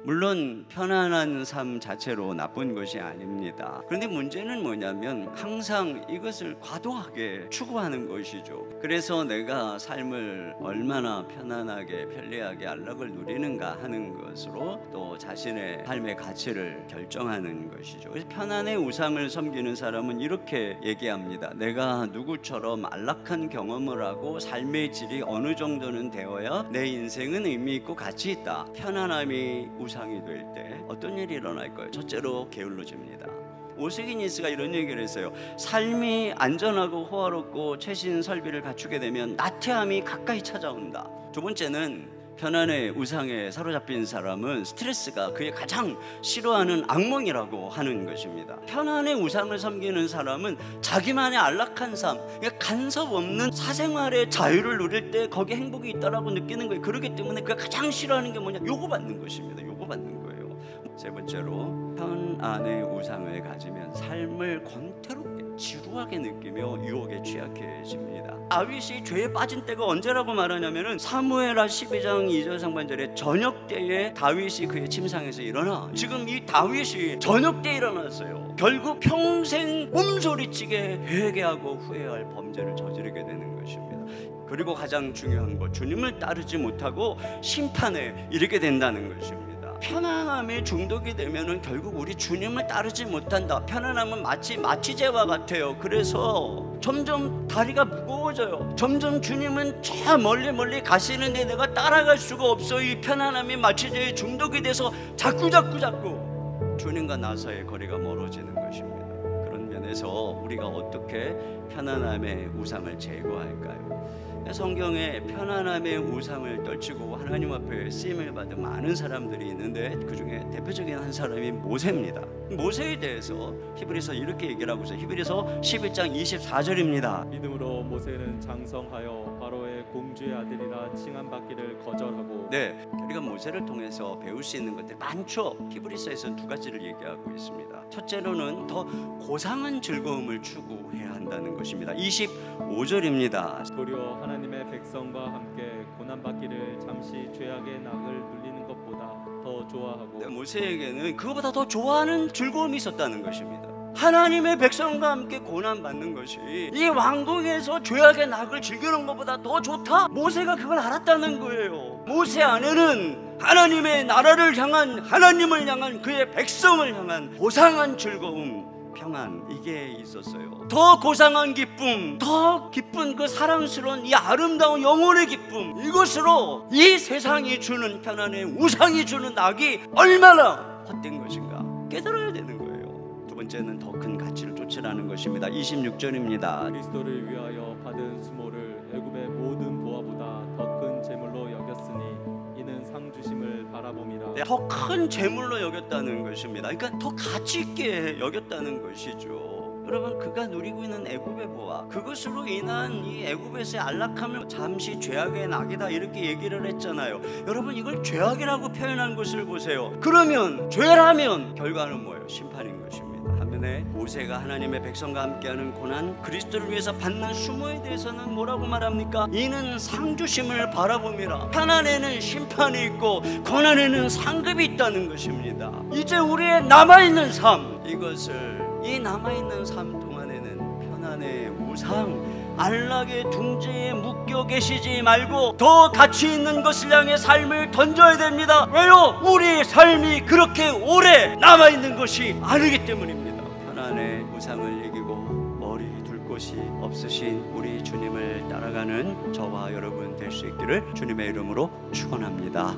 물론 편안한 삶 자체로 나쁜 것이 아닙니다. 그런데 문제는 뭐냐면 항상 이것을 과도하게 추구하는 것이죠. 그래서 내가 삶을 얼마나 편안하게 편리하게 안락을 누리는가 하는 것으로 또 자신의 삶의 가치를 결정하는 것이죠. 그래서 편안의 우상을 섬기는 사람은 이렇게 얘기합니다. 내가 누구처럼 안락한 경험을 하고 삶의 질이 어느 정도는 되어야 내 인생은 의미 있고 가치 있다. 편안함이 우상이 될 때 어떤 일이 일어날까요? 첫째로 게을러집니다. 오스기니스가 이런 얘기를 했어요. 삶이 안전하고 호화롭고 최신 설비를 갖추게 되면 나태함이 가까이 찾아온다. 두 번째는 편안의 우상에 사로잡힌 사람은 스트레스가 그의 가장 싫어하는 악몽이라고 하는 것입니다. 편안의 우상을 섬기는 사람은 자기만의 안락한 삶, 그러니까 간섭 없는 사생활의 자유를 누릴 때 거기에 행복이 있다라고 느끼는 거예요. 그렇기 때문에 그가 가장 싫어하는 게 뭐냐? 요구받는 것입니다. 요구받는 거예요. 세 번째로 편안의 우상을 가지면 삶을 권태롭게 지루하게 느끼며 유혹에 취약해집니다. 다윗이 죄에 빠진 때가 언제라고 말하냐면은 사무엘하 12장 2절 상반절에 저녁 때에 다윗이 그의 침상에서 일어나. 지금 이 다윗이 저녁 때 일어났어요. 결국 평생 몸소리치게 회개하고 후회할 범죄를 저지르게 되는 것입니다. 그리고 가장 중요한 것, 주님을 따르지 못하고 심판에 이르게 된다는 것입니다. 편안함에 중독이 되면은 결국 우리 주님을 따르지 못한다. 편안함은 마치 마취제와 같아요. 그래서 점점 다리가 무거워져요. 점점 주님은 저 멀리 가시는데 내가 따라갈 수가 없어. 이 편안함이 마취제에 중독이 돼서 자꾸 주님과 나서의 거리가 멀어지는 것입니다. 그런 면에서 우리가 어떻게 편안함의 우상을 제거할까요? 성경에 편안함의 우상을 떨치고 하나님 앞에 쓰임을 받은 많은 사람들이 있는데 그 중에 대표적인 한 사람이 모세입니다. 모세에 대해서 히브리서 이렇게 얘기를 하고 있어요. 히브리서 11장 24절입니다. 믿음으로 모세는 장성하여 바로의 공주의 아들이라 칭함받기를 거절하고. 네, 우리가 모세를 통해서 배울 수 있는 것들이 많죠. 히브리서에서 두 가지를 얘기하고 있습니다. 첫째로는 더 고상한 즐거움을 추구해야 한다는 것입니다. 25절입니다. 도리어 하나님의 백성과 함께 고난받기를 잠시 죄악의 낙을 눌리는 것보다 더 좋아하고. 네, 모세에게는 그것보다 더 좋아하는 즐거움이 있었다는 것입니다. 하나님의 백성과 함께 고난받는 것이 이 왕궁에서 죄악의 낙을 즐기는 것보다 더 좋다. 모세가 그걸 알았다는 거예요. 모세 안에는 하나님의 나라를 향한, 하나님을 향한, 그의 백성을 향한 고상한 즐거움, 평안, 이게 있었어요. 더 고상한 기쁨, 더 기쁜 그 사랑스러운 이 아름다운 영혼의 기쁨, 이것으로 이 세상이 주는 편안의 우상이 주는 낙이 얼마나 헛된 것인가 깨달아야 되는 거예요. 두 번째는 더 큰 가치를 쫓으라는 것입니다. 26절입니다. 그리스도를 위하여 받은 수모를 애굽의 모든 보화보다 더 큰 재물로 여겼으니 이는 상 주심을 바라봄이라. 네, 더 큰 재물로 여겼다는 것입니다. 그러니까 더 가치 있게 여겼다는 것이죠. 여러분, 그가 누리고 있는 애굽의 보화, 그것으로 인한 이 애굽에서의 안락함을 잠시 죄악의 낙이다 이렇게 얘기를 했잖아요. 여러분, 이걸 죄악이라고 표현한 것을 보세요. 그러면 죄라면 결과는 뭐예요? 심판인 것입니다. 반면에 모세가 하나님의 백성과 함께하는 고난, 그리스도를 위해서 받는 수모에 대해서는 뭐라고 말합니까? 이는 상주심을 바라봄이라. 편안에는 심판이 있고 고난에는 상급이 있다는 것입니다. 이제 우리의 남아있는 삶, 이 남아있는 삶 동안에는 편안의 우상, 안락의 둥지에 묶여 계시지 말고 더 가치 있는 것을 향해 삶을 던져야 됩니다. 왜요? 우리의 삶이 그렇게 오래 남아있는 것이 아니기 때문입니다. 편안의 우상을 이기고 머리 둘 곳이 없으신 우리 주님을 따라가는 저와 여러분 될 수 있기를 주님의 이름으로 축원합니다.